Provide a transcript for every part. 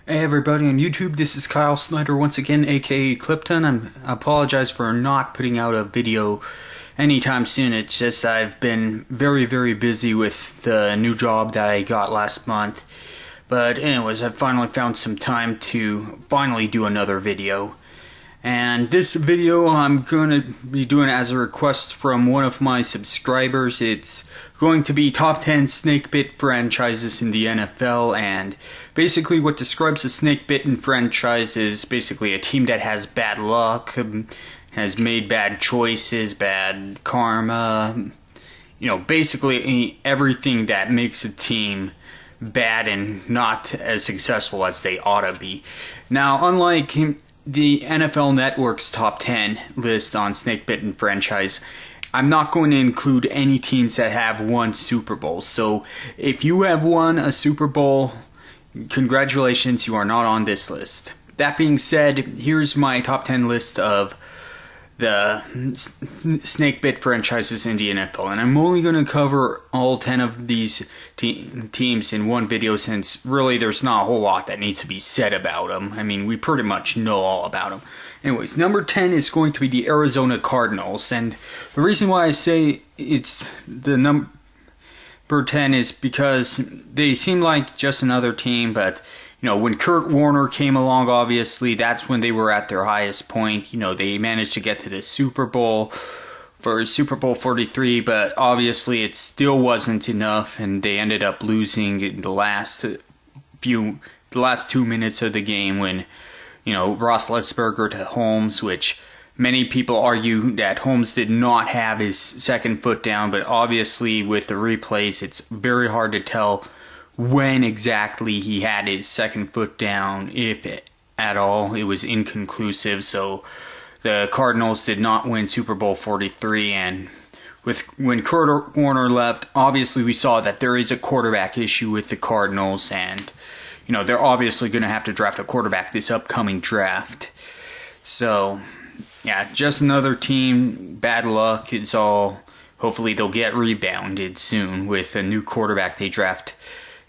Hey everybody on YouTube, this is Kyle Snyder once again, aka Clipton. I apologize for not putting out a video anytime soon. It's just I've been very busy with the new job that I got last month. But anyways, I finally found some time to finally do another video. And this video I'm going to be doing as a request from one of my subscribers. It's going to be top 10 snake-bit franchises in the NFL, and basically what describes a snake-bitten franchise is basically a team that has bad luck, has made bad choices, bad karma, basically everything that makes a team bad and not as successful as they ought to be. Now, unlike the NFL Network's top 10 list on snake-bitten franchise, I'm not going to include any teams that have won Super Bowls. So if you have won a Super Bowl, congratulations, you are not on this list. That being said, here's my top 10 list of the snake-bit franchises in the NFL, and I'm only going to cover all 10 of these teams in one video, since really there's not a whole lot that needs to be said about them. I mean, we pretty much know all about them. Anyways, number 10 is going to be the Arizona Cardinals, and the reason why I say it's the number 10 is because they seem like just another team, but when Kurt Warner came along, obviously, that's when they were at their highest point. They managed to get to the Super Bowl for Super Bowl 43, but obviously it still wasn't enough, and they ended up losing in the last 2 minutes of the game when, Roethlisberger to Holmes, which many people argue that Holmes did not have his second foot down, but obviously with the replays, it's very hard to tell when exactly he had his second foot down, if at all. It was inconclusive, so the Cardinals did not win Super Bowl 43, and when Kurt Warner left, obviously we saw that there is a quarterback issue with the Cardinals, and they're obviously going to have to draft a quarterback this upcoming draft. So yeah, just another team, bad luck, it's all. Hopefully they'll get rebounded soon with a new quarterback they draft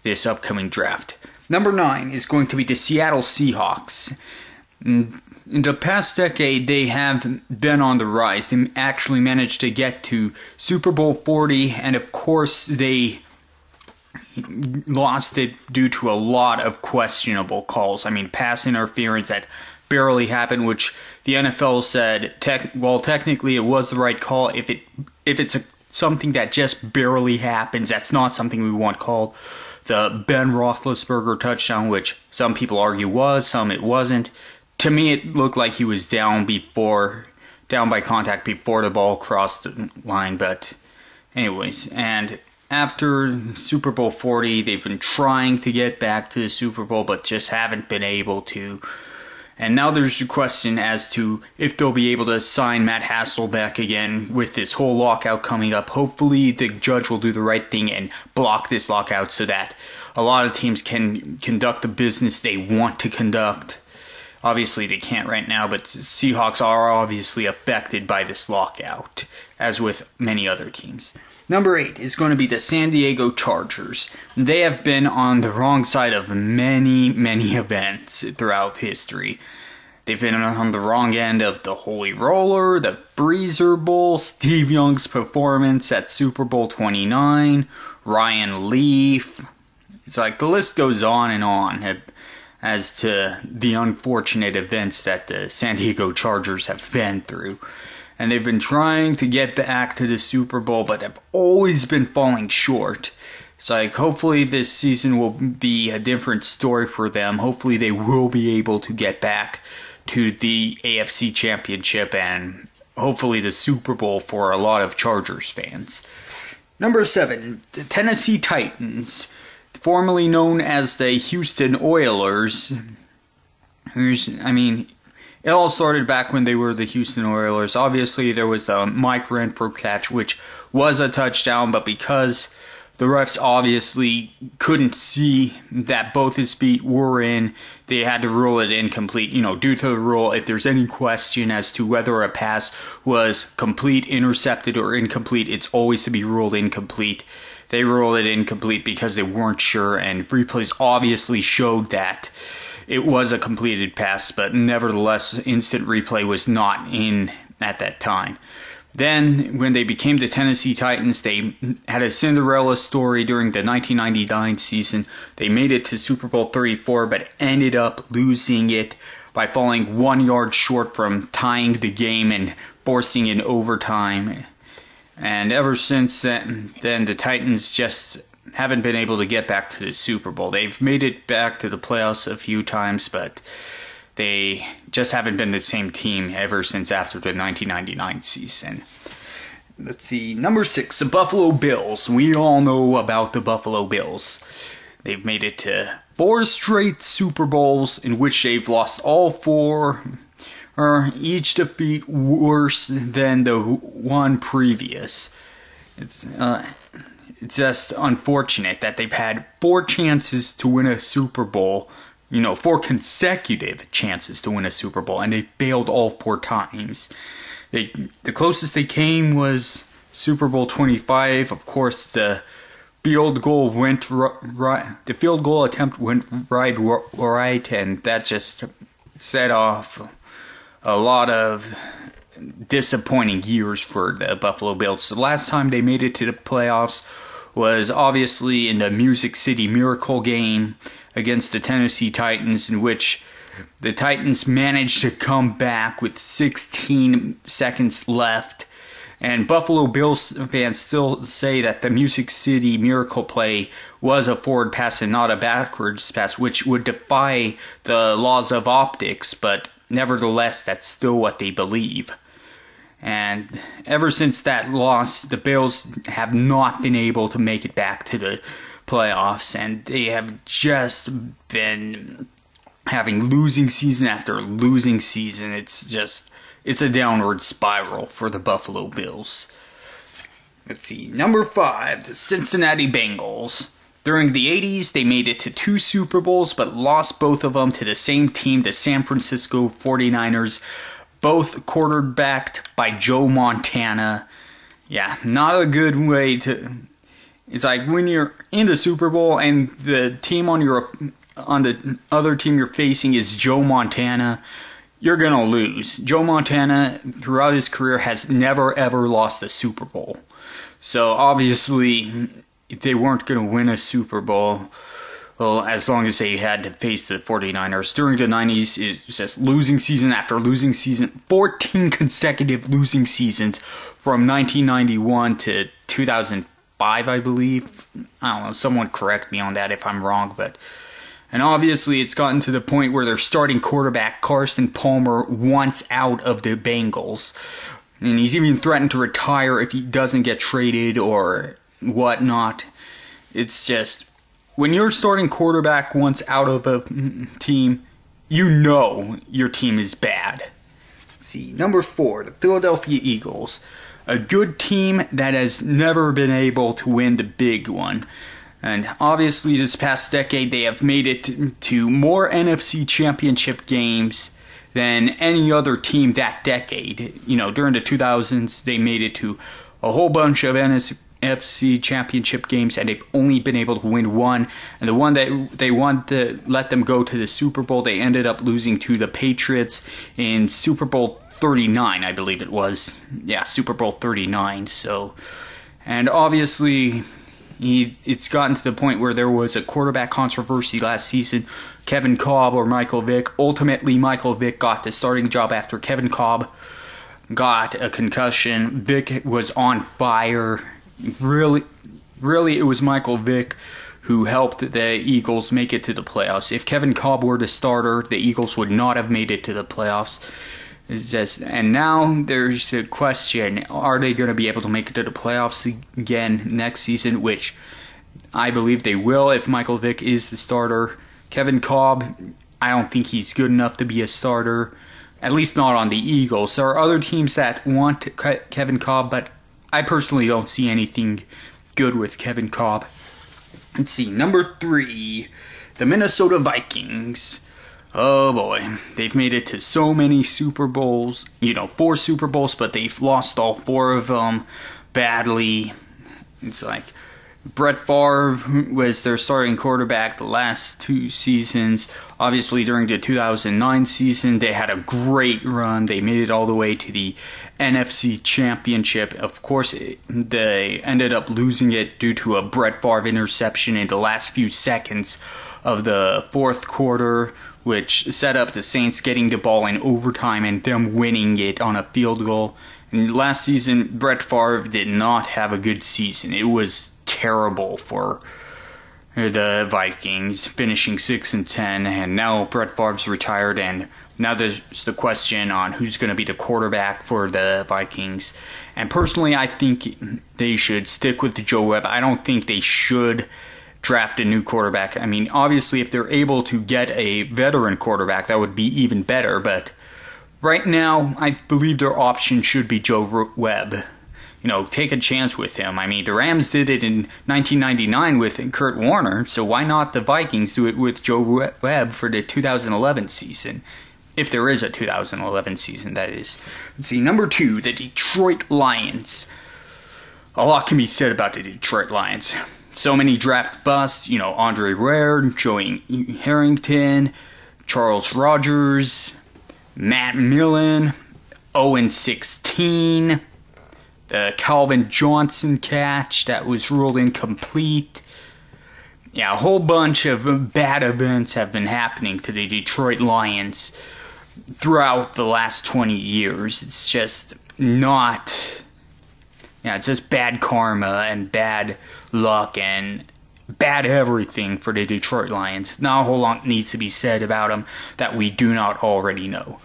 this upcoming draft. Number 9 is going to be the Seattle Seahawks. In the past decade, they have been on the rise. They actually managed to get to Super Bowl 40, and of course they lost it due to a lot of questionable calls. I mean, pass interference that barely happened, which the NFL said, technically it was the right call. If it's something that just barely happens, that's not something we want called. The Ben Roethlisberger touchdown, which some people argue was, some it wasn't. To me, it looked like he was down by contact before the ball crossed the line. But anyways, and after Super Bowl 40, they've been trying to get back to the Super Bowl, but just haven't been able to. And now there's a question as to if they'll be able to sign Matt Hasselbeck again with this whole lockout coming up. Hopefully the judge will do the right thing and block this lockout so that a lot of teams can conduct the business they want to conduct. Obviously they can't right now, but Seahawks are obviously affected by this lockout, as with many other teams. Number 8 is going to be the San Diego Chargers. They have been on the wrong side of many events throughout history. They've been on the wrong end of the Holy Roller, the Breezer Bowl, Steve Young's performance at Super Bowl 29, Ryan Leaf. It's like the list goes on and on as to the unfortunate events that the San Diego Chargers have been through. And they've been trying to get back to the Super Bowl, but have always been falling short. It's like, hopefully this season will be a different story for them. Hopefully they will be able to get back to the AFC Championship and hopefully the Super Bowl for a lot of Chargers fans. Number 7, the Tennessee Titans, formerly known as the Houston Oilers. It all started back when they were the Houston Oilers. Obviously, there was the Mike Renfro catch, which was a touchdown, but because the refs obviously couldn't see that both his feet were in, they had to rule it incomplete. Due to the rule, if there's any question as to whether a pass was complete, intercepted, or incomplete, it's always to be ruled incomplete. They ruled it incomplete because they weren't sure, and replays obviously showed that it was a completed pass, but nevertheless, instant replay was not in at that time. Then, when they became the Tennessee Titans, they had a Cinderella story during the 1999 season. They made it to Super Bowl 34, but ended up losing it by falling 1 yard short from tying the game and forcing an overtime. And ever since then the Titans just haven't been able to get back to the Super Bowl. They've made it back to the playoffs a few times, but they just haven't been the same team ever since after the 1999 season. Let's see, number 6, the Buffalo Bills. We all know about the Buffalo Bills. They've made it to 4 straight Super Bowls in which they've lost all 4, or each defeat worse than the one previous. It's just unfortunate that they've had 4 chances to win a Super Bowl, 4 consecutive chances to win a Super Bowl, and they failed all 4 times. The closest they came was Super Bowl 25. Of course, the field goal went right. The field goal attempt went right, and that just set off a lot of disappointing years for the Buffalo Bills. The last time they made it to the playoffs was obviously in the Music City Miracle game against the Tennessee Titans, in which the Titans managed to come back with 16 seconds left. And Buffalo Bills fans still say that the Music City Miracle play was a forward pass and not a backwards pass, which would defy the laws of optics, but nevertheless, that's still what they believe. And ever since that loss, the Bills have not been able to make it back to the playoffs, and they have just been having losing season after losing season. It's a downward spiral for the Buffalo Bills. Let's see, number 5, the Cincinnati Bengals. During the 80s, they made it to 2 Super Bowls, but lost both of them to the same team, the San Francisco 49ers, both quarterbacked by Joe Montana. Yeah, not a good way to... It's like when you're in the Super Bowl and the team on the other team you're facing is Joe Montana, you're going to lose. Joe Montana, throughout his career, has never ever lost a Super Bowl. So obviously, they weren't going to win a Super Bowl, well, as long as they had to face the 49ers. During the 90s, it was just losing season after losing season. 14 consecutive losing seasons from 1991 to 2005, I believe. I don't know, someone correct me on that if I'm wrong, but... And obviously, it's gotten to the point where their starting quarterback, Carson Palmer, wants out of the Bengals. And he's even threatened to retire if he doesn't get traded or whatnot. It's just, when your starting quarterback wants out of a team, you know your team is bad. Let's see, number 4, the Philadelphia Eagles. A good team that has never been able to win the big one. And obviously this past decade they have made it to more NFC championship games than any other team that decade. During the 2000s they made it to a whole bunch of NFC championship games, and they've only been able to win one. And the one that they wanted to let them go to the Super Bowl, they ended up losing to the Patriots in Super Bowl 39, I believe it was. Yeah, Super Bowl 39. So, and obviously... It's gotten to the point where there was a quarterback controversy last season, Kevin Kolb or Michael Vick. Ultimately, Michael Vick got the starting job after Kevin Kolb got a concussion. Vick was on fire. Really, it was Michael Vick who helped the Eagles make it to the playoffs. If Kevin Kolb were the starter, the Eagles would not have made it to the playoffs. And now there's a question, are they going to be able to make it to the playoffs again next season, which I believe they will if Michael Vick is the starter. Kevin Kolb, I don't think he's good enough to be a starter, at least not on the Eagles. There are other teams that want Kevin Kolb, but I personally don't see anything good with Kevin Kolb. Let's see, number 3, the Minnesota Vikings. Oh boy, they've made it to so many Super Bowls, 4 Super Bowls, but they've lost all 4 of them badly. It's like, Brett Favre was their starting quarterback the last 2 seasons. Obviously, during the 2009 season, they had a great run. They made it all the way to the NFC Championship. Of course, they ended up losing it due to a Brett Favre interception in the last few seconds of the fourth quarter, which set up the Saints getting the ball in overtime and them winning it on a field goal. And last season, Brett Favre did not have a good season. It was terrible for the Vikings, finishing 6-10, and now Brett Favre's retired, and now there's the question on who's going to be the quarterback for the Vikings. And personally, I think they should stick with Joe Webb. I don't think they should draft a new quarterback. I mean, obviously, if they're able to get a veteran quarterback, that would be even better, but right now, I believe their option should be Joe Webb. You know, take a chance with him. I mean, the Rams did it in 1999 with Kurt Warner, so why not the Vikings do it with Joe Webb for the 2011 season? If there is a 2011 season, that is. Let's see, number 2, the Detroit Lions. A lot can be said about the Detroit Lions. So many draft busts, you know, Andre Ware, Joey Harrington, Charles Rogers, Matt Millen, 0-16. The Calvin Johnson catch that was ruled incomplete. Yeah, a whole bunch of bad events have been happening to the Detroit Lions throughout the last 20 years. It's just not... Yeah, it's just bad karma and bad luck and bad everything for the Detroit Lions. Not a whole lot needs to be said about them that we do not already know.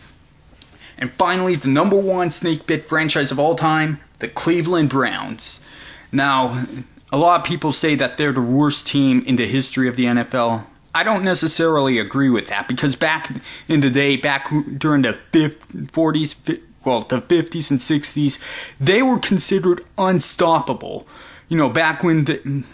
And finally, the number 1 snake-bit franchise of all time, the Cleveland Browns. Now, a lot of people say that they're the worst team in the history of the NFL. I don't necessarily agree with that, because back in the day, back during the 40s, well, the 50s and 60s, they were considered unstoppable. You know, back when the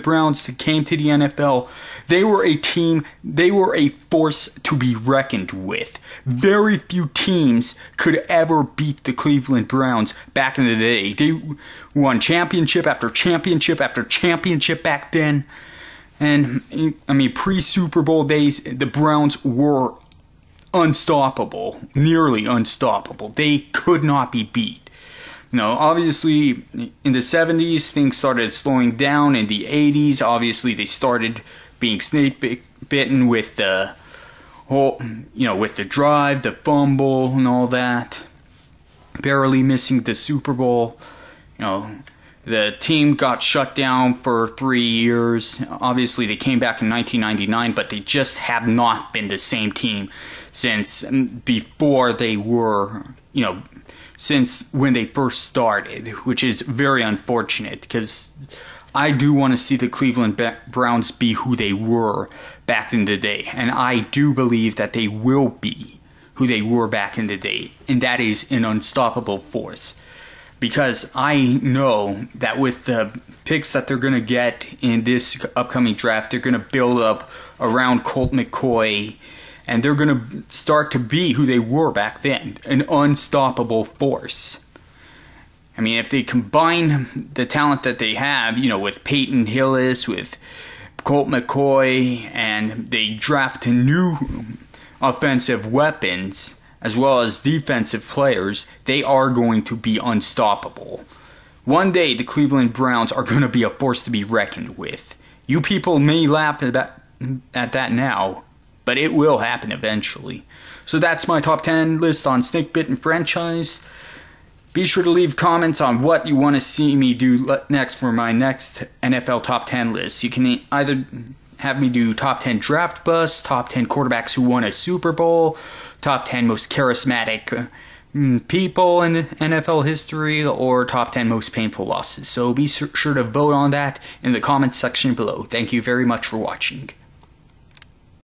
Browns came to the NFL, they were a team, they were a force to be reckoned with. Very few teams could ever beat the Cleveland Browns back in the day. They won championship after championship after championship back then. And, I mean, pre-Super Bowl days, the Browns were unstoppable, nearly unstoppable. They could not be beat. You know, obviously, in the 70s, things started slowing down. In the 80s, obviously, they started being snake-bitten with the whole, you know, with the drive, the fumble, and all that. Barely missing the Super Bowl. You know, the team got shut down for 3 years. Obviously, they came back in 1999, but they just have not been the same team since before they were, you know, since when they first started, which is very unfortunate, because I do want to see the Cleveland Browns be who they were back in the day, and I do believe that they will be who they were back in the day, and that is an unstoppable force. Because I know that with the picks that they're going to get in this upcoming draft, they're going to build up around Colt McCoy, and they're going to start to be who they were back then, an unstoppable force. I mean, if they combine the talent that they have, you know, with Peyton Hillis, with Colt McCoy, and they draft new offensive weapons, as well as defensive players, they are going to be unstoppable. One day, the Cleveland Browns are going to be a force to be reckoned with. You people may laugh at that now, but it will happen eventually. So that's my top 10 list on Snakebitten Franchise. Be sure to leave comments on what you want to see me do next for my next NFL top 10 list. You can either have me do top 10 draft busts, top 10 quarterbacks who won a Super Bowl, top 10 most charismatic people in NFL history, or top 10 most painful losses. So be sure to vote on that in the comments section below. Thank you very much for watching.